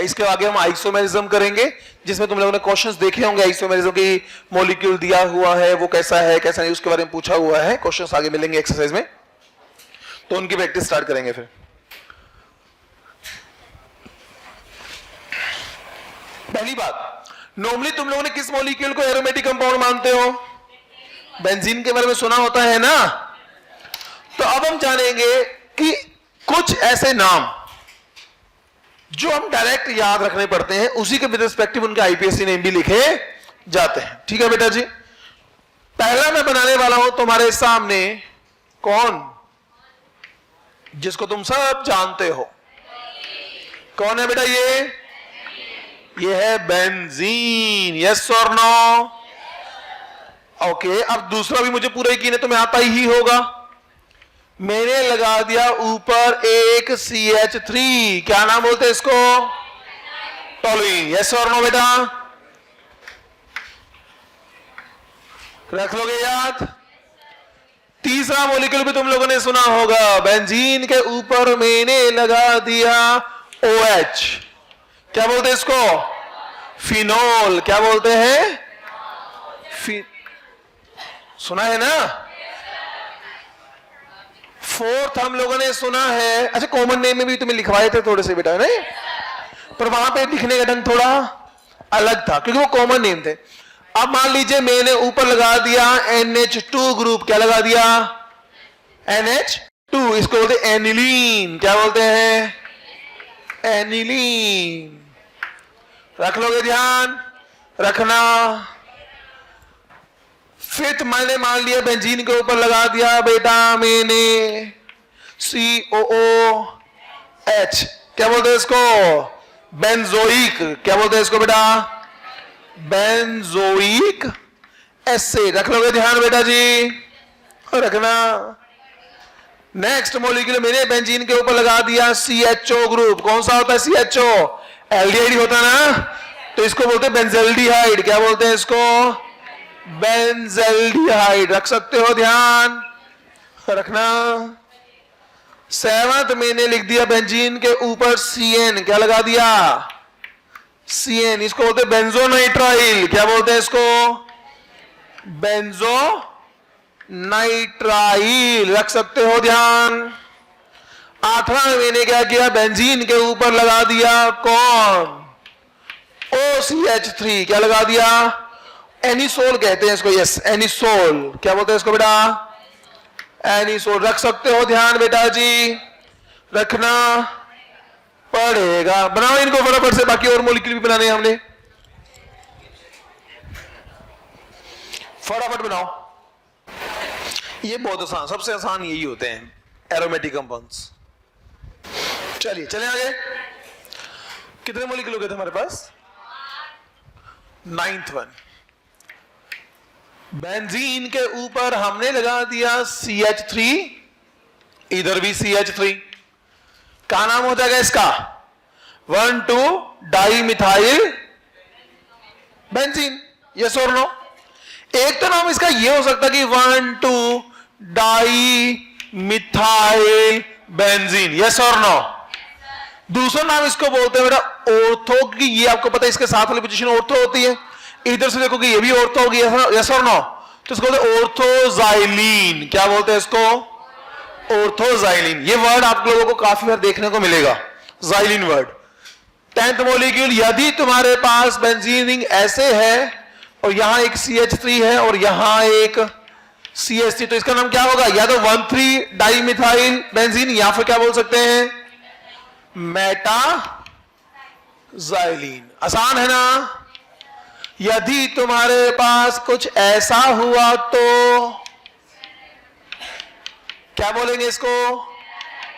इसके आगे हम आइसोमेरिज्म करेंगे, जिसमें तुम लोगों ने क्वेश्चंस देखे होंगे आइसोमेरिज्म की, मॉलिक्यूल दिया हुआ है वो कैसा है कैसा नहीं उसके बारे में पूछा हुआ है, क्वेश्चंस आगे मिलेंगे एक्सरसाइज में, तो उनकी प्रैक्टिस स्टार्ट करेंगे। फिर पहली बात, नॉर्मली तुम लोगों ने किस मॉलिक्यूल को एरोमेटिक कंपाउंड मानते हो? बेंजीन के बारे में सुना होता है ना। तो अब हम जानेंगे कि कुछ ऐसे नाम जो हम डायरेक्ट याद रखने पड़ते हैं, उसी के विद रिस्पेक्टिव उनके आईपीएससी नेम भी लिखे जाते हैं। ठीक है बेटा जी। पहला मैं बनाने वाला हूं तुम्हारे सामने, कौन? जिसको तुम सब जानते हो। कौन है बेटा ये है बेंजीन। यस और नो? ओके, अब दूसरा भी मुझे पूरा यकीन है तुम्हें आता ही होगा। मैंने लगा दिया ऊपर एक CH3, क्या नाम बोलते हैं इसको? टोलुइन। यस और नो बेटा? रख लोगे याद? तीसरा मॉलिक्यूल भी तुम लोगों ने सुना होगा, बेंजीन के ऊपर मैंने लगा दिया OH, क्या बोलते हैं इसको? फिनोल। क्या बोलते हैं? सुना है ना? फोर्थ हम लोगों ने सुना है, अच्छा कॉमन नेम में भी तुम्हें लिखवाए थे थोड़े से बेटा, नहीं? पर वहां पे लिखने का ढंग थोड़ा अलग था क्योंकि वो कॉमन नेम थे। अब मान लीजिए मैंने ऊपर लगा दिया NH2 ग्रुप, क्या लगा दिया? NH2, इसको बोलते हैं एनिलीन। क्या बोलते हैं? एनिलीन। रख लोगे ध्यान रखना। फिर मैंने मान लिया बेंजीन के ऊपर लगा दिया बेटा मैंने COOH, क्या बोलते हैं इसको? बेंजोइक। क्या बोलते हैं इसको बेटा? Benzoic acid. रख लोगे ध्यान बेटा जी, रखना। नेक्स्ट मॉलिक्यूल मैंने बेंजीन के ऊपर लगा दिया CHO ग्रुप। कौन सा होता है CHO? एल्डिहाइड होता है ना, तो इसको बोलते हैं बेंजल्डिहाइड। क्या बोलते हैं इसको? बेंजल्डिहाइड। रख सकते हो ध्यान रखना। सेवंथ मैंने लिख दिया बेंजीन के ऊपर CN, क्या लगा दिया? CN, इसको बोलते हैं बेंजोनाइट्राइल। क्या बोलते हैं इसको? बेंजोनाइट्राइल। रख सकते हो ध्यान। आठवां मैंने क्या किया? बेंजीन के ऊपर लगा दिया कौन? OCH3, क्या लगा दिया? एनिसोल कहते हैं इसको। Yes, anisole. क्या बोलते हैं इसको बेटा? एनिसोल। रख सकते हो ध्यान बेटा जी, रखना पड़ेगा। बनाओ इनको फटाफट से, बाकी और मॉलिक्यूल भी बनाने हैं हमने, फटाफट बनाओ। ये बहुत आसान, सबसे आसान यही होते हैं एरोमेटिक कंपाउंड्स। चलिए चले आगे। कितने मॉलिक्यूल हो गए थे हमारे पास? 9th one. बेंजीन के ऊपर हमने लगा दिया CH3, इधर भी CH3, क्या नाम हो जाएगा इसका? 1,2 डाइमिथाइल बेंजीन। यस और नो? एक तो नाम इसका ये हो सकता है कि 1,2 डाइमिथाइल बेंजीन। यस और नो? दूसरा नाम इसको बोलते हैं बेटा ऑर्थो, की ये आपको पता है इसके साथ वाली पोजीशन ऑर्थो होती है। इधर से देखो कि ये भी ऑर्थो होगी। यस और नो? तो इसको बोलते हैं ऑर्थोजाइलिन। क्या बोलते हैं इसको? ऑर्थोजाइलिन। ये वर्ड आप लोगों को काफी बार देखने को मिलेगा, जाइलिन वर्ड। 10th मॉलिक्यूल, यदि तुम्हारे पास बेंजीन रिंग ऐसे है और यहां एक CH3 है और यहां एक CH3, तो इसका नाम क्या होगा? या तो 1,3 डाइमिथाइल बेंजीन, या फिर क्या बोल सकते हैं? मेटाजाइलिन। आसान है ना? यदि तुम्हारे पास कुछ ऐसा हुआ तो क्या बोलेंगे इसको?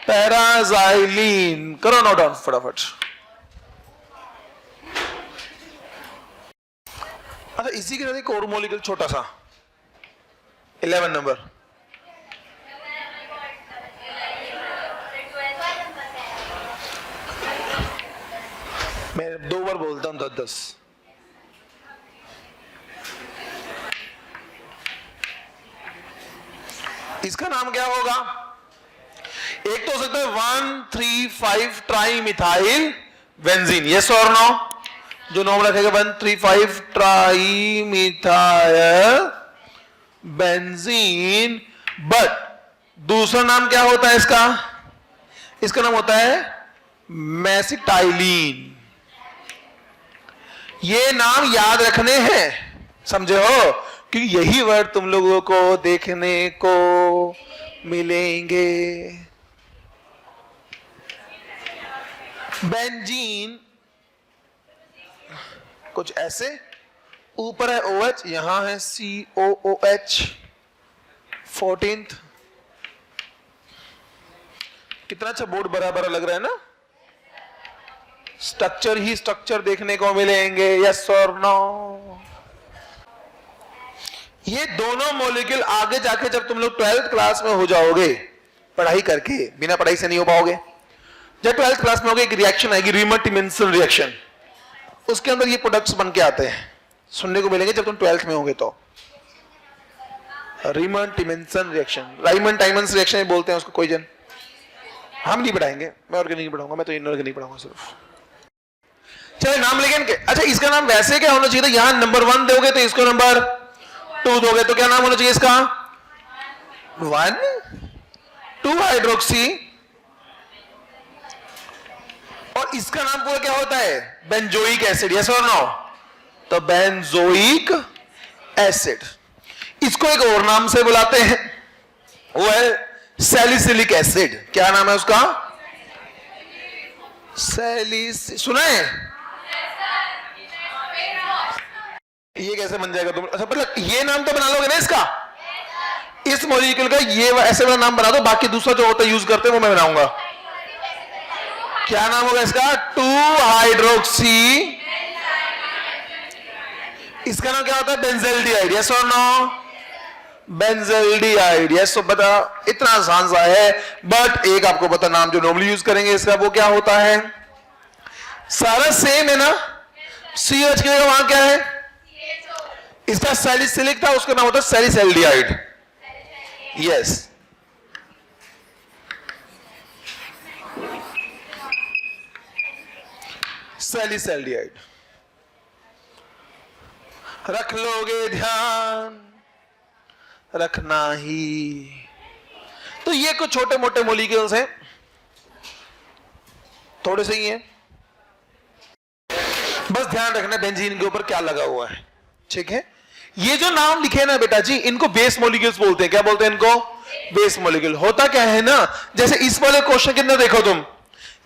पैराजाइलिन। करो नोट डाउन फटाफट। अच्छा, इसी के साथ एक और मॉलिक्यूल छोटा सा, 11 नंबर। मैं 2 बार बोलता हूं 10-10। इसका नाम क्या होगा? एक तो हो सकता है 1,3,5 ट्राई मिथाइल बेंजीन, यस और नो? जो नाम रखेगा 135 ट्राई मिथाइल बेंजीन। बट दूसरा नाम क्या होता है इसका? इसका नाम होता है मेसिटाइलिन। ये नाम याद रखने हैं, समझे हो? क्योंकि यही वर्ड तुम लोगों को देखने को मिलेंगे। बेंजीन कुछ ऐसे, ऊपर है OH, यहां है COOH 14th। कितना अच्छा बोर्ड बराबर लग रहा है ना? स्ट्रक्चर ही स्ट्रक्चर देखने को मिलेंगे, यस और नो? ये दोनों मॉलिक्यूल आगे जाके जब तुम लोग 12th क्लास में हो जाओगे, पढ़ाई करके, बिना पढ़ाई से नहीं हो पाओगे। जब 12th क्लास में होगे एक रिएक्शन आएगी, रीमन-टिमिन्सन रिएक्शन। उसके अंदर ये प्रोडक्ट्स बन के आते हैं, सुनने को मिलेंगे जब तुम 12th में होगे तो। रीमन-टिमिन्सन रिएक्शन, राइमन-टाइमन्स रिएक्शन बोलते हैं उसको। कोई जन हम नहीं पढ़ाएंगे, मैं ऑर्गेनिक पढ़ाऊंगा, मैं तो इनऑर्गेनिक पढ़ाऊंगा सिर्फ। चलो नाम लिखें के। अच्छा, इसका नाम वैसे क्या होना चाहिए था? यहां नंबर 1 दोगे तो इसको नंबर 2 दोगे, तो क्या नाम होना चाहिए इसका? 1,2 हाइड्रोक्सी। और इसका नाम पूरा क्या होता है? बेंजोइक एसिड, यस और नो? तो बेंजोइक एसिड। इसको एक और नाम से बुलाते हैं, वो है सैलिसिलिक एसिड। क्या नाम है उसका? सुना है? ये कैसे बन जाएगा तुम? अच्छा, मतलब ये नाम तो बना लोगे ना इसका? इस मॉलिक्यूल का ये ऐसे वाला नाम बना दो, बाकी दूसरा जो होता है यूज करते हैं वो मैं बनाऊंगा। क्या नाम होगा इसका? 2 हाइड्रोक्सी। इसका नाम क्या होता है? बेंजल्डिहाइड, यस और नो? Benzaldehyde, yes. तो बता, इतना आसान सा है, बट एक आपको पता नाम जो नॉर्मली यूज करेंगे इसका, वो क्या होता है? सारा सेम है ना? CH की जगह वहां क्या है? इसका सैलिसिलिक था, उसका नाम होता है सैलिसैल्डिहाइड, यस। सैलिसैल्डिहाइड रख लोगे ध्यान, रखना ही। तो ये कुछ छोटे मोटे मॉलिक्यूल्स हैं, थोड़े से ही हैं, बस ध्यान रखना बेंजीन के ऊपर क्या लगा हुआ है, ठीक है? ये जो नाम लिखे ना बेटा जी, इनको बेस मॉलिक्यूल्स बोलते हैं। क्या बोलते हैं इनको? Base molecule. होता क्या है ना, जैसे इस वाले क्वेश्चन के अंदर देखो तुम,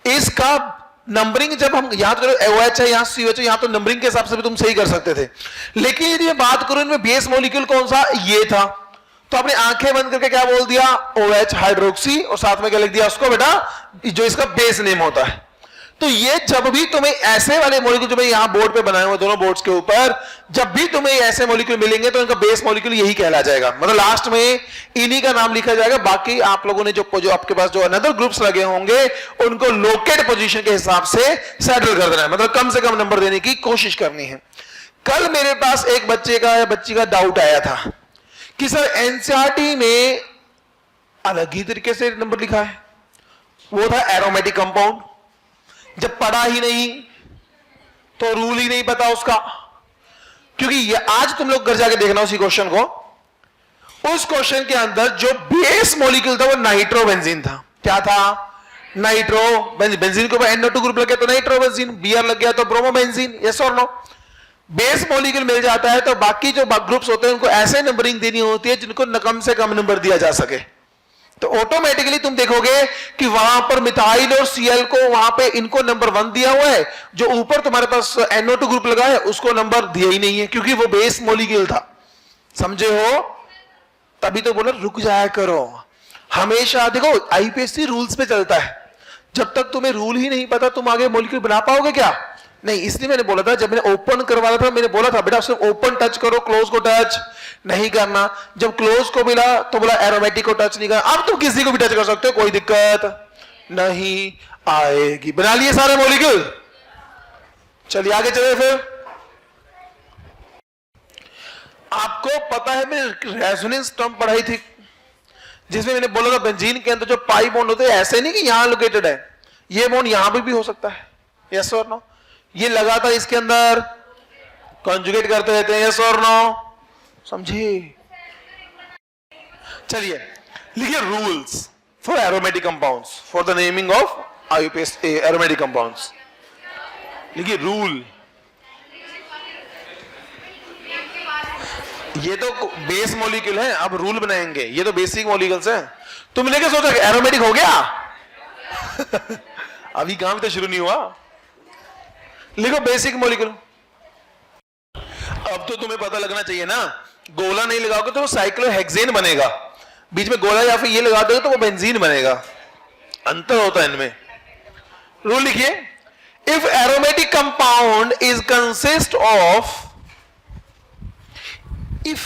इसका नंबरिंग जब हम यहां तो OH है, यहां COH है, यहां तो नंबरिंग के हिसाब से भी तुम सही कर सकते थे। लेकिन यदि मैं बात करूं इनमें बेस मॉलिक्यूल कौन सा, ये था, तो आपने आंखें बंद करके क्या बोल दिया? OH हाइड्रोक्सी, और साथ में क्या लिख दिया उसको बेटा? जो इसका बेस नेम होता है। तो ये जब भी तुम्हें ऐसे वाले मॉलिक्यूल जो मैं यहां बोर्ड पे बनाए हुए दोनों बोर्ड्स के ऊपर, जब भी तुम्हें ऐसे मॉलिक्यूल मिलेंगे तो इनका बेस मॉलिक्यूल यही कहला जाएगा, मतलब लास्ट में इन्हीं का नाम लिखा जाएगा। बाकी आप लोगों ने जो आपके पास जो अनदर ग्रुप्स लगे होंगे उनको लोकेट पोजीशन के हिसाब से सेटल कर देना है, मतलब कम से कम नंबर देने की कोशिश करनी है। कल मेरे पास एक बच्चे का या बच्ची का डाउट आया था कि सर एनसीईआरटी में अलग ही तरीके से नंबर लिखा है, वो था एरोमेटिक कंपाउंड। जब पढ़ा ही नहीं तो रूल ही नहीं पता उसका, क्योंकि ये आज तुम लोग घर जाके देखना उसी क्वेश्चन को। उस क्वेश्चन के अंदर जो बेस मॉलिक्यूल था वो नाइट्रोबेंजीन था। क्या था? नाइट्रो बेंजीन के ऊपर NO2 ग्रुप लग गया तो नाइट्रोबेंजीन, Br लग गया तो ब्रोमोबेंजीन, यस और नो? बेस मॉलिक्यूल मिल जाता है तो बाकी जो ग्रुप्स होते हैं उनको ऐसे नंबरिंग देनी होती है जिनको कम से कम नंबर दिया जा सके। तो ऑटोमेटिकली तुम देखोगे कि वहां पर मिथाइल और Cl को वहां पे इनको नंबर 1 दिया हुआ है, जो ऊपर तुम्हारे पास NO2 ग्रुप लगा है उसको नंबर दिया ही नहीं है, क्योंकि वो बेस मॉलिक्यूल था। समझे हो? तभी तो बोला रुक जाया करो हमेशा। देखो IPSC रूल्स पे चलता है, जब तक तुम्हें रूल ही नहीं पता तुम आगे मॉलिक्यूल बना पाओगे क्या? नहीं। इसलिए मैंने बोला था, जब मैंने ओपन करवाया था मैंने बोला था बेटा सिर्फ ओपन टच करो, क्लोज को टच नहीं करना। जब क्लोज को मिला तो बोला एरोमेटिक को टच नहीं करना। अब तुम किसी को भी टच कर सकते हो, कोई दिक्कत नहीं आएगी। बना लिए सारे मॉलिक्यूल? चलिए आगे चले। फिर आपको पता है मैंने रेजोनेंस टर्म पढ़ाई थी, जिसमें मैंने बोला था बेंजीन के अंदर जो पाई बॉन्ड होते हैं ऐसे नहीं कि यहां लोकेटेड है, ये बॉन्ड यहां भी हो सकता है, यस और नो? ये लगातार इसके अंदर कॉन्जुगेट करते रहते हैं, यस और नो? समझे? चलिए लिखिए rules for aromatic compounds, for the naming of IUPAC aromatic compounds. लिखिए रूल. ये तो बेस मॉलिक्यूल है, अब रूल बनाएंगे. ये तो बेसिक मॉलिक्यूल्स हैं. तुमने क्या सोचा कि एरोमेटिक हो गया? अभी काम तो शुरू नहीं हुआ. लिखो बेसिक मॉलिक्यूल. अब तो तुम्हें पता लगना चाहिए ना, गोला नहीं लगाओगे तो वो साइक्लोहेक्सेन बनेगा, बीच में गोला या फिर ये लगा दोगे तो वो बेंजीन बनेगा. अंतर होता है इनमें. रूल लिखिए. If aromatic compound is consist of, if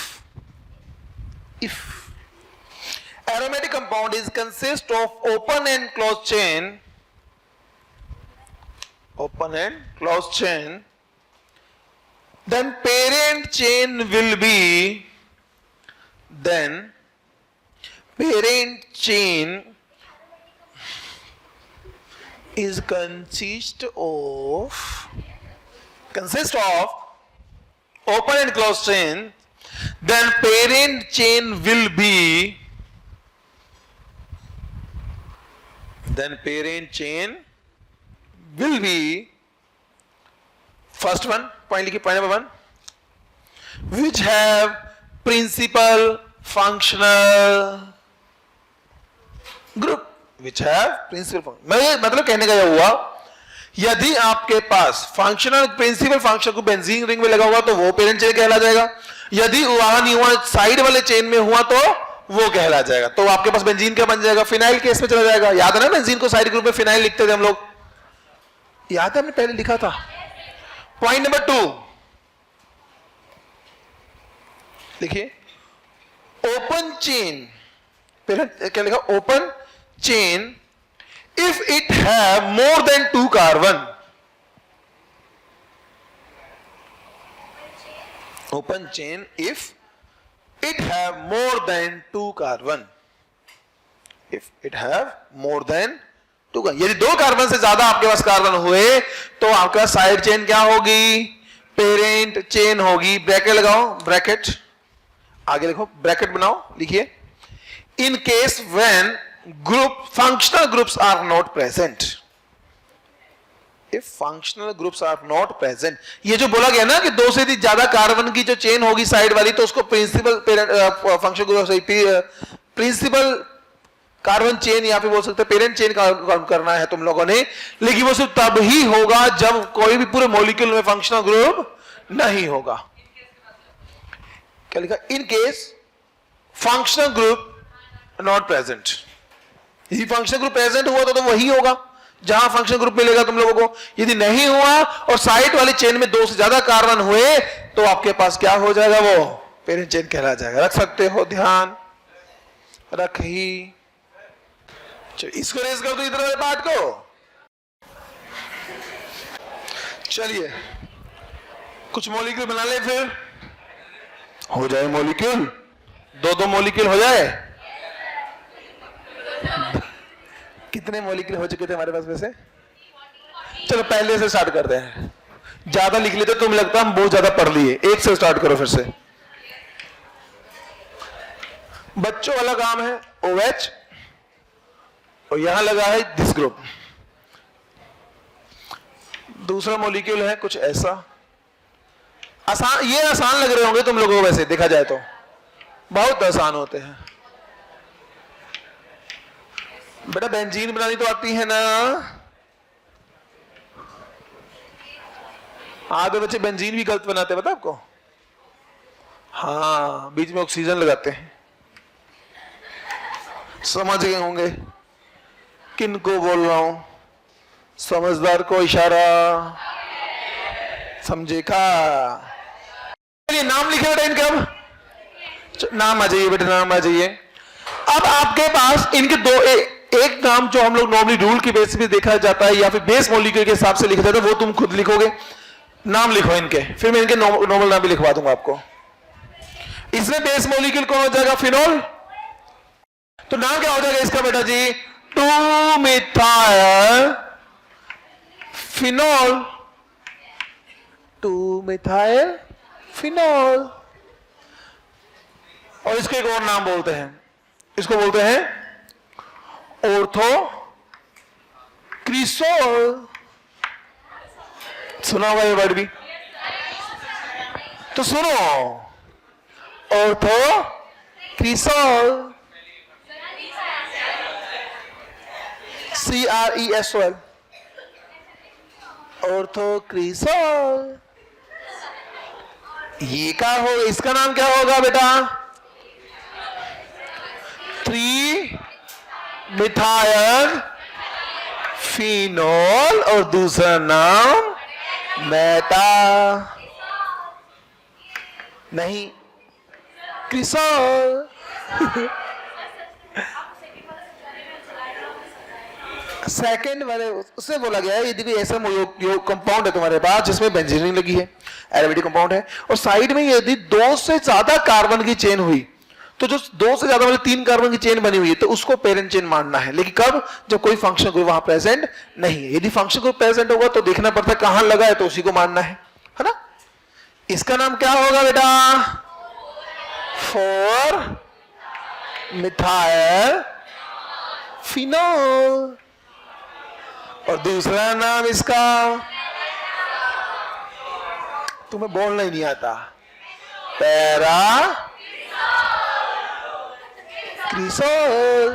aromatic compound is consist of open and closed chain, then parent chain will be, is consist of open and closed chain, then parent chain will be, first one point लिखिए, point number 1, which have principal functional group, मतलब कहने का यह हुआ, यदि आपके पास functional principal function को benzene ring में लगा हुआ तो वो पेरेंट चेन कहला जाएगा. यदि वहां नहीं हुआ, साइड वाले चेन में हुआ तो वो कहला जाएगा. तो आपके पास बेंजीन क्या बन जाएगा? फिनाइल केस में चला जाएगा. याद है ना, बेंजीन को साइड ग्रुप में फिनाइल लिखते थे हम लोग, याद है? हमने पहले लिखा था. पॉइंट नंबर 2 लिखिए. ओपन चेन, पहले क्या लिखा? Open chain if it have more than 2 carbon. Open chain if it have more than 2 carbon. If it have more than 2 carbon. यदि 2 कार्बन से ज्यादा आपके पास कार्बन हुए तो आपका साइड चेन क्या होगी? पेरेंट चेन होगी. ब्रैकेट लगाओ, ब्रैकेट आगे लिखो, ब्रैकेट बनाओ. लिखिए. In case when functional groups are not present. If functional groups are not present, ये जो बोला गया ना कि 2 से ज्यादा कार्बन की जो चेन होगी साइड वाली तो उसको principal function group, principal carbon chain या फिर बोल सकते हैं पेरेंट चेन करना है तुम लोगों ने. लेकिन वो सिर्फ तब ही होगा जब कोई भी पूरे मॉलिक्यूल में फंक्शनल ग्रुप नहीं होगा. क्या लिखा? In case functional group not present. यदि फंक्शन ग्रुप प्रेजेंट हुआ तो वही होगा जहां फंक्शन ग्रुप मिलेगा तुम लोगों को. यदि नहीं हुआ और साइड वाली चेन में 2 से ज्यादा कार्बन हुए तो आपके पास क्या हो जाएगा? वो पेरेंट चेन कहला जाएगा. रख सकते हो, ध्यान रख ही. इसको रेज कर दो इधर वाले पार्ट को. चलिए कुछ मॉलिक्यूल बना ले, फिर हो जाए मॉलिक्यूल. 2 मॉलिक्यूल हो जाए. कितने मॉलिक्यूल हो चुके थे हमारे पास वैसे? चलो पहले से स्टार्ट करते हैं. ज्यादा लिख लेते तुम, लगता हम बहुत ज्यादा पढ़ लिए. 1 से स्टार्ट करो फिर से. बच्चों वाला काम है OH और यहां लगा है दिस ग्रुप. दूसरा मॉलिक्यूल है कुछ ऐसा. आसान, ये आसान लग रहे होंगे तुम लोगों को, वैसे देखा जाए तो बहुत आसान होते हैं. बेटा बेंजीन बनानी तो आती है ना? आधे बच्चे बेंजीन भी गलत बनाते हैं, पता आपको? हाँ, बीच में ऑक्सीजन लगाते हैं. समझ गए होंगे किन को बोल रहा हूं? समझदार को इशारा. समझे का? चलिए नाम लिखे बेटा इनका. नाम आ जाइए बेटा, नाम आ जाइए. अब आपके पास इनके एक नाम जो हम लोग नॉर्मली रूल की बेस पे देखा जाता है या फिर बेस मॉलिक्यूल के हिसाब से लिखा जाता है, वो तुम खुद लिखोगे. नाम लिखो इनके, फिर मैं इनके नॉर्मल नाम भी लिखवा दूंगा आपको. इसमें बेस मॉलिक्यूल कौन हो जाएगा? फिनोल. तो नाम क्या हो जाएगा इसका बेटा जी? 2 मिथाइल फिनॉल, 2 मिथाइल फिनॉल। और इसको एक और नाम बोलते हैं, इसको बोलते हैं ऑर्थो क्रिसोल। सुना हुआ ये वर्ड भी? तो सुनो, ortho cresol, CRESOL, ortho cresol. ये क्या हो, इसका नाम क्या होगा बेटा? 3 मिथाइल फिनॉल और दूसरा नाम मेटा, नहीं क्रिसोल। सेकेंड वाले उससे बोला गया है यदि कोई ऐसा कंपाउंड है तुम्हारे पास जिसमें बेंजीन लगी है, एरोमेटिक कंपाउंड है, और साइड में यदि 2 से ज्यादा कार्बन की चेन हुई, तो जो 2 से ज्यादा मतलब 3 कार्बन की चेन बनी हुई है, तो उसको पेरेंट चेन मानना है। लेकिन कब? जब कोई फंक्शन ग्रुप वहां प्रेजेंट नहीं है। यदि फंक्शन ग्रुप प्रेजेंट होगा तो देखना पड़ता है कहां लगा है, तो उसी को मानना है ना? इसका नाम क्या होगा बेटा? 4 मिथाइल फिनॉल। और दूसरा नाम इसका तुम्हें बोलना ही नहीं आता, पैरा क्रिसोल।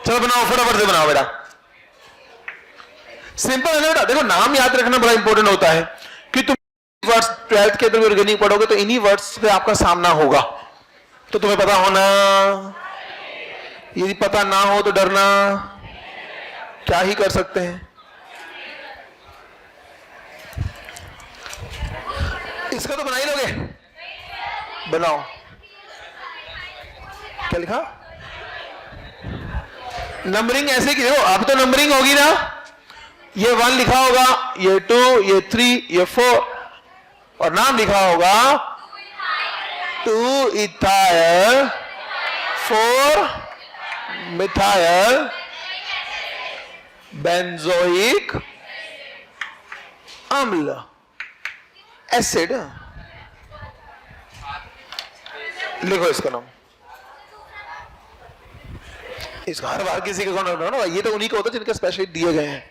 चलो बनाओ, फटाफट से बनाओ बेटा। सिंपल है ना बेटा? देखो नाम याद रखना बड़ा इंपॉर्टेंट होता है कि तुम वर्ड्स 12th के अंदर ऑर्गेनिक पढ़ोगे तो इन्हीं वर्ड्स पे आपका सामना होगा, तो तुम्हें पता होना। यदि पता ना हो तो डरना, क्या ही कर सकते हैं। इसका तो बना ही लोगे, बनाओ। क्या लिखा? नंबरिंग ऐसे की, देखो अब तो नंबरिंग होगी ना, ये 1 लिखा होगा, ये 2, ये 3, ये 4, और नाम लिखा होगा 2 इथाइल 4 मिथाइल बेंजोइक अम्ल, एसिड। लिखो इसका नाम। इसका हर बार किसी का कौन होना ना, ये तो उन्हीं को होता है जिनके स्पेशली दिए गए हैं।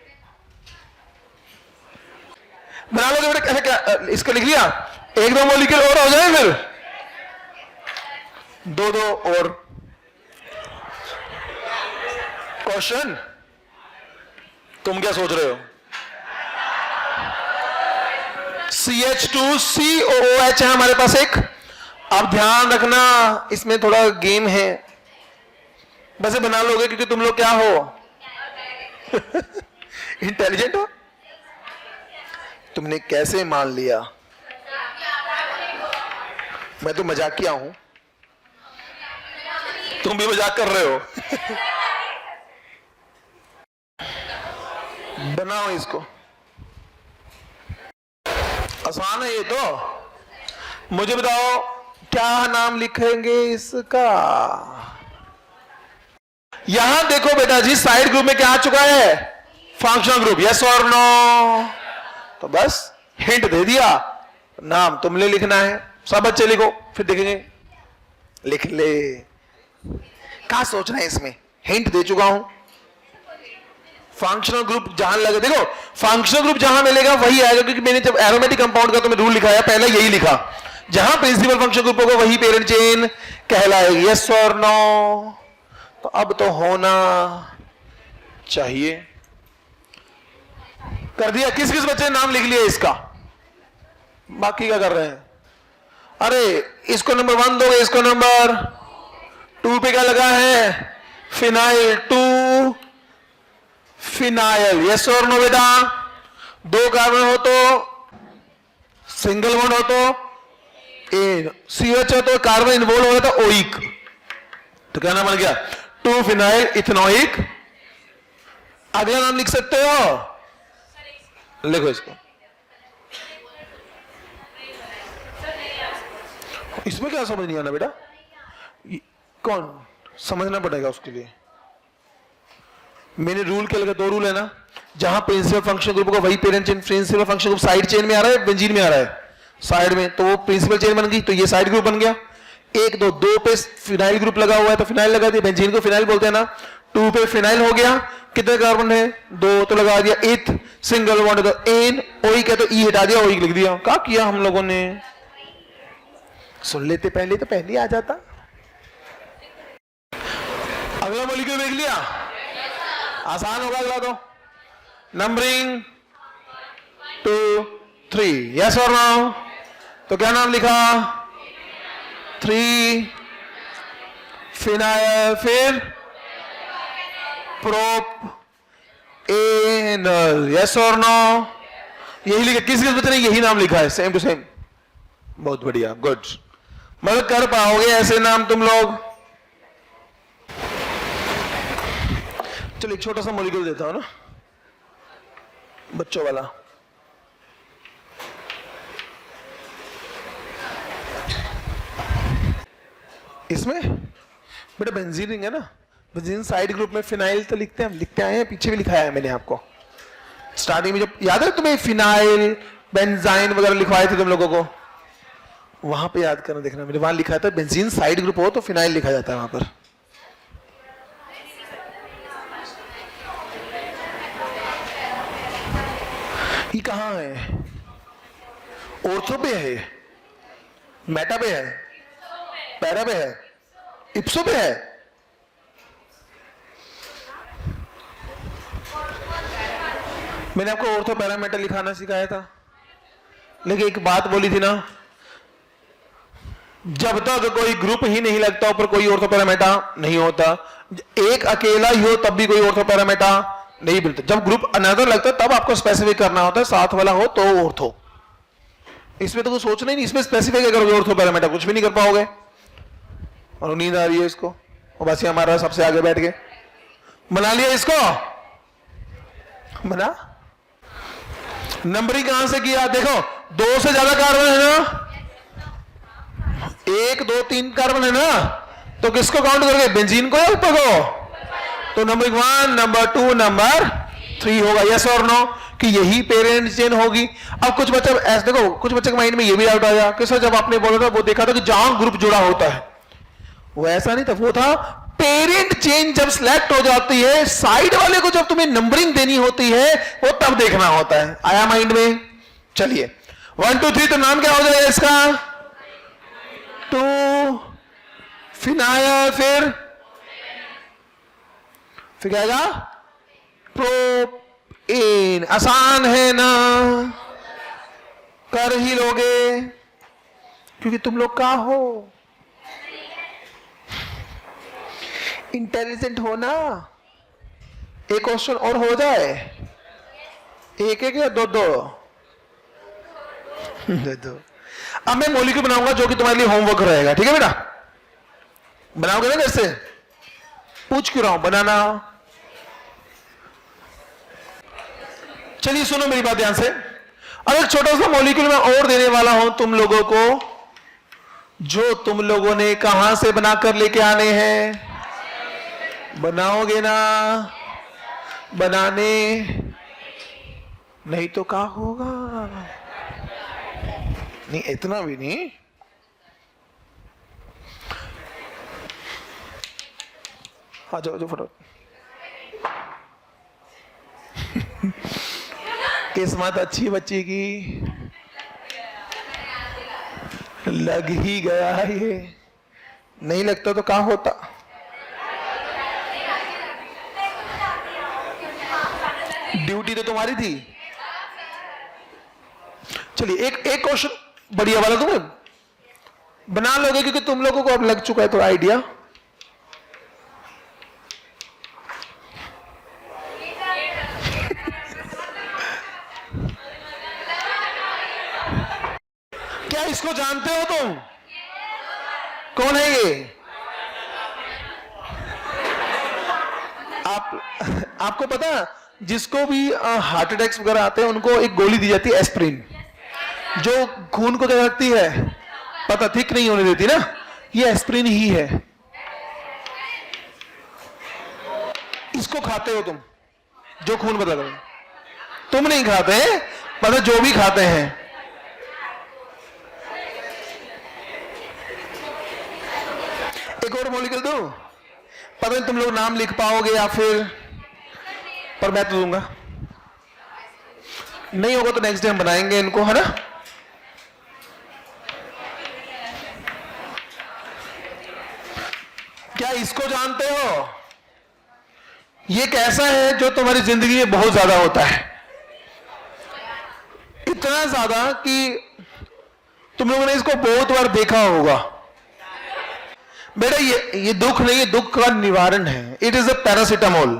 बना लोगे बेटा? कैसे? क्या इसको लिख लिया? 1-2 मॉलिक्यूल और हो जाए, फिर 2-2 और। क्वेश्चन, तुम क्या सोच रहे हो? CH2COOH है हमारे पास एक। अब ध्यान रखना, इसमें थोड़ा गेम है, बस बना लोगे क्योंकि तुम लोग क्या हो? इंटेलिजेंट हो। तुमने कैसे मान लिया? मैं तो मजाकिया हूं, तुम भी मजाक कर रहे हो। बनाओ इसको, आसान है ये तो। मुझे बताओ क्या नाम लिखेंगे इसका? यहां देखो बेटा जी, साइड ग्रुप में क्या आ चुका है? फंक्शनल ग्रुप, यस और नो? तो बस हिंट दे दिया, नाम तुमने लिखना है। सब बच्चे लिखो, फिर देखेंगे। लिख ले, क्या सोचना है इसमें? हिंट दे चुका हूं। फंक्शनल ग्रुप जहां लगे, देखो फंक्शनल ग्रुप जहां मिलेगा वही आएगा, क्योंकि मैंने जब एरोमेटिक कंपाउंड का तुम्हें रूल लिखाया पहले यही लिखा, जहां प्रिंसिपल फंक्शनल ग्रुप होगा वही पेरेंट चेन कहलाएगी। यस और नो? तो अब तो होना चाहिए। कर दिया? किस किस बच्चे ने नाम लिख लिया इसका? बाकी क्या कर रहे हैं? अरे इसको नंबर 1 दोगे, इसको नंबर 2 पे क्या लगा है? Phenyl, 2 phenyl. यस और नो बेटा? 2 कार्बन हो तो सिंगल बॉन्ड हो तो CH हो तो कार्बन इन्वॉल्व हो तो ओइक, तो क्या नाम बन गया? 2 फिनाइल इथेनोइक। अगला नाम लिख सकते हो, लिखो इसको। इसमें क्या समझ नहीं आना बेटा? कौन समझना पड़ेगा उसके लिए? मैंने रूल क्या लगा? 2 रूल है ना। जहां प्रिंसिपल फंक्शन ग्रुप का वही parent chain, principal function group side chain में आ रहा है, बेंजीन में आ रहा है साइड में, तो वो प्रिंसिपल चेन बन गई, तो ये साइड ग्रुप बन गया। 1 2 2 पे फिनाइल ग्रुप लगा हुआ है तो फिनाइल लगा दिया, बेंजीन को फिनाइल बोलते हैं ना। 2 पे फिनाइल हो गया, कितने कार्बन है 2, तो लगा दिया इथ सिंगल बॉन्ड, तो एन ओई क्या, तो ई हटा दिया, ओई लिख दिया। क्या किया हम लोगों ने, सुन लेते पहले तो पहले आ जाता। अगला मॉलिक्यूल देख लिया, आसान होगा अगला तो। नंबरिंग 2 3, यस और नो, तो क्या नाम लिखा 3 फिनाइल, फिर प्रोपेनल, यस और नो, यही लिखा। किस बच्चे ने यही नाम लिखा है, सेम टू सेम, बहुत बढ़िया, गुड। मतलब कर पाओगे ऐसे नाम तुम लोग। चलो एक छोटा सा मॉलिक्यूल देता हूं ना, बच्चों वाला। इसमें बेटा बेंजीन रिंग है ना, बेंजीन साइड ग्रुप में फिनाइल तो लिखते हैं, हम लिखते आए हैं, पीछे भी लिखाया है मैंने आपको स्टार्टिंग में, जब याद है तुम्हें फिनाइल बेंजाइन वगैरह लिखवाए थे तुम लोगों को, वहां पे याद करना, देखना मैंने वहां लिखा था बेंजीन साइड ग्रुप हो तो फिनाइल लिखा जाता है वहां पर। ये कहां है, ऑर्थो पे है, मेटा पे है, पैरा पे है, इप्सो पे है। मैंने आपको ऑर्थो पैरा मेटा लिखाना सिखाया था, लेकिन एक बात बोली थी ना, जब तक कोई ग्रुप ही नहीं लगता ऊपर कोई ऑर्थो पैरा मेटा नहीं होता। एक अकेला ही हो तब भी कोई ऑर्थो पैरा मेटा नहीं मिलता। जब ग्रुप अनदर लगता है तब आपको स्पेसिफिक करना होता है, साथ वाला हो तो ऑर्थो। इसमें तो कुछ सोचना ही नहीं, इसमें स्पेसिफिक करोगे ऑर्थो पैरा मेटा कुछ भी नहीं कर पाओगे। और नींद आ रही है इसको, और बस ये हमारा सबसे आगे बैठ के बना लिया इसको, बना। नंबरिंग कहां से किया, देखो 2 से ज्यादा कार्बन है ना, 1 2 3 कार्बन है ना, तो किसको काउंट करोगे, बेंजीन को या ऊपर को, तो नंबर 1 नंबर 2 नंबर 3 होगा, यस और नो, कि यही पेरेंट चेन होगी। अब कुछ बच्चे ऐसे देखो, कुछ बच्चे के माइंड में ये भी डाउट आया कि सर जब आपने बोला था वो देखा था कि जहां ग्रुप जुड़ा होता है, वो ऐसा नहीं था, वो था पेरेंट चेन जब सिलेक्ट हो जाती है, साइड वाले को जब तुम्हें नंबरिंग देनी होती है वो तब देखना होता है। आया माइंड में, चलिए 1 2 3, तो नाम क्या हो जाएगा इसका, 2 फिनाइल, फिर क्या आएगा प्रोपेन। आसान है ना, कर ही लोगे क्योंकि तुम लोग क्या हो, इंटेलिजेंट हो ना। एक क्वेश्चन और हो जाए, एक या दो दो अब मैं मॉलिक्यूल बनाऊंगा जो कि तुम्हारे लिए होमवर्क रहेगा, ठीक है बेटा, बनाओगे ना, कैसे पूछ क्यों रहा हूं, बनाना। चलिए सुनो मेरी बात ध्यान से। अब एक छोटा सा मॉलिक्यूल मैं और देने वाला हूं तुम लोगों को, जो तुम लोगों ने कहां से बनाकर लेके आने हैं, बनाओगे ना, बनाने नहीं तो क्या होगा, नहीं इतना भी नहीं। आ जाओ जो फटाफट किस्मत अच्छी बच्ची की, लग ही गया ये, नहीं लगता तो क्या होता। ड्यूटी तो तुम्हारी थी। चलिए एक क्वेश्चन बढ़िया वाला तुम्हें बना लोगे क्योंकि तुम लोगों को अब लग चुका है थोड़ा आइडिया। क्या इसको जानते हो तुम, कौन है ये, आपको पता, जिसको भी हार्ट अटैक्स वगैरह आते हैं उनको एक गोली दी जाती है एस्प्रिन, जो खून को क्या रखती है, पता थिक नहीं होने देती ना, ये एस्प्रिन ही है। इसको खाते हो तुम, जो खून बदल रहे, तुम नहीं खाते, मतलब जो भी खाते हैं। एक और मॉलिक्यूल दो, पता नहीं तुम लोग नाम लिख पाओगे या फिर, पर मैं तो दूंगा। नहीं होगा तो नेक्स्ट डे हम बनाएंगे इनको, है ना। क्या इसको जानते हो? ये कैसा है जो तुम्हारी जिंदगी में बहुत ज्यादा होता है, इतना ज्यादा कि तुम लोगों ने इसको बहुत बार देखा होगा। बेटा ये दुख नहीं है, दुख का निवारण है। It is a paracetamol.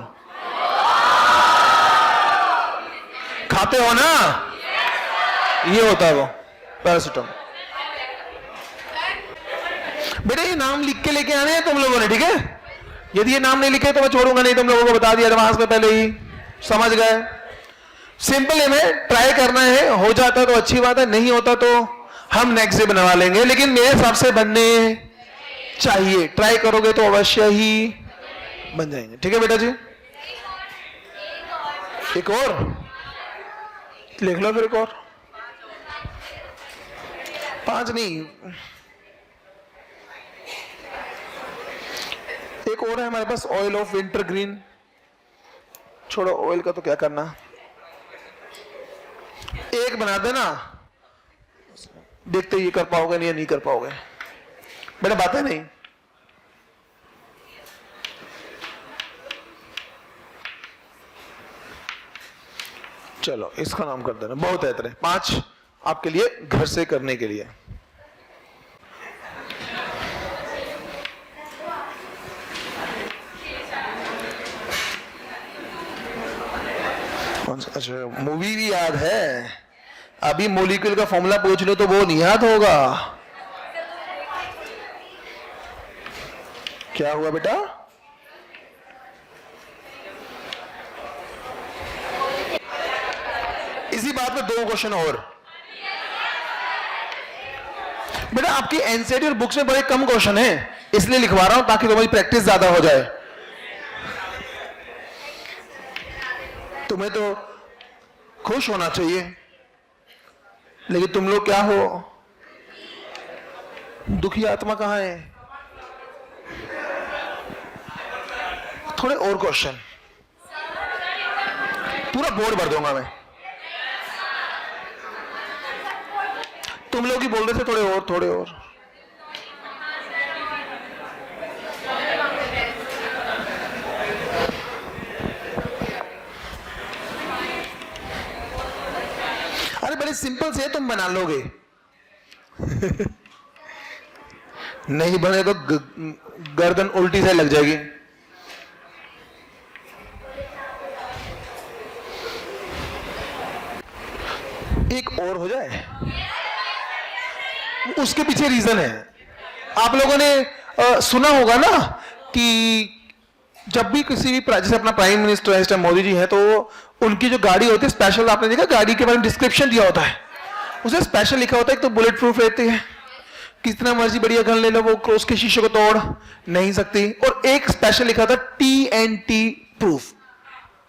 खाते हो ना, ये होता है वो पैरासिटामोल। बेटा ये नाम लिख के लेके आने हैं तुम लोगों ने, ठीक है। यदि ये नाम नहीं लिखे तो मैं छोड़ूंगा नहीं, तुम लोगों को बता दिया एडवांस में पहले ही, समझ गए। सिंपल है, में ट्राई करना है, हो जाता तो अच्छी बात है, नहीं होता तो हम नेक्स्ट डे बनवा लेंगे, लेकिन मेरे हिसाब से बनने चाहिए। ट्राई करोगे तो अवश्य ही बन जाएंगे, ठीक है बेटा जी। एक और लिख लो, फिर एक और, 5 नहीं, एक और है हमारे पास, ऑयल ऑफ विंटर ग्रीन। छोड़ो ऑयल का तो क्या करना, एक बना देना, देखते ये कर पाओगे नहीं, नहीं कर पाओगे बेटा, बातें नहीं। चलो इसका नाम कर देना, बहुत है इतने 5 आपके लिए घर से करने के लिए। अच्छा, मूवी भी याद है, अभी मॉलिक्यूल का फॉर्मूला पूछ लो तो वो नहीं याद होगा। क्या हुआ बेटा? इसी बात पे 2 क्वेश्चन और। बेटा आपकी एनसीईआरटी और बुक्स में बड़े कम क्वेश्चन हैं, इसलिए लिखवा रहा हूं ताकि तुम्हारी प्रैक्टिस ज्यादा हो जाए। तुम्हें तो खुश होना चाहिए, लेकिन तुम लोग क्या हो, दुखी आत्मा कहां है। थोड़े और क्वेश्चन, पूरा बोर्ड भर दूंगा मैं। तुम लोग ही बोल रहे थे थोड़े और, थोड़े और। अरे बड़े सिंपल से तुम बना लोगे। नहीं बने तो गर्दन उल्टी से लग जाएगी। एक और हो जाए, उसके पीछे रीजन है। आप लोगों ने सुना होगा ना कि जब भी किसी भी, जैसे अपना प्राइम मिनिस्टर है इस टाइम मोदी जी हैं, तो उनकी जो गाड़ी होती है स्पेशल, आपने देखा गाड़ी के बारे में डिस्क्रिप्शन दिया होता है, उसे स्पेशल लिखा होता है। एक तो बुलेट प्रूफ रहती है, कितना मर्जी बढ़िया गन ले लो वो उसके शीशे को तोड़ नहीं सकती, और एक स्पेशल लिखा था TNT proof,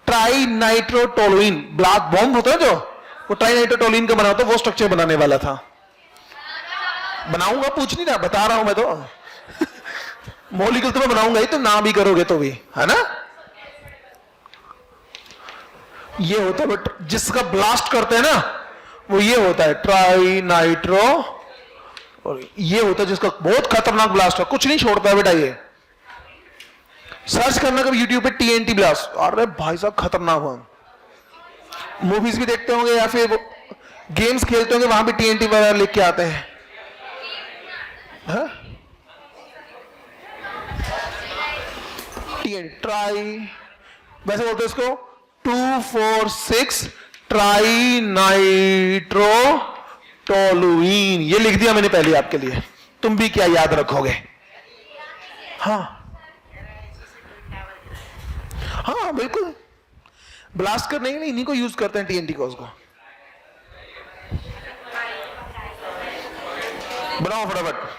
try nitrotoluene black bomb होता है जो, वो ट्राई नाइट्रोटोलुइन का बना होता है, वो स्ट्रक्चर बनाने वाला था। बनाऊंगा, पूछ नहीं रहा, बता रहा हूं मैं तो। मॉलिक्यूल तो मैं बनाऊंगा ही, तुम ना भी करोगे तो भी, है ना। ये होता है, बट जिसका ब्लास्ट करते हैं ना वो ये होता है ट्राई नाइट्रो, और ये होता है जिसका बहुत खतरनाक ब्लास्ट है, कुछ नहीं छोड़ता है बेटा। ये सर्च करना कभी यूट्यूब पे TNT ब्लास्ट, अरे भाई साहब खतरनाक हुआ। मूवीज भी देखते होंगे या फिर गेम्स खेलते होंगे, वहां भी TNT वगैरह लिख के आते हैं। ट्राई, वैसे बोलते हैं इसको 246 ट्राई नाइट्रो टोलुइन। ये लिख दिया मैंने पहले आपके लिए, तुम भी क्या याद रखोगे। हाँ हाँ बिल्कुल, ब्लास्ट करने के लिए इन्हीं को यूज करते हैं, TNT को। उसको बनाओ फटाफट।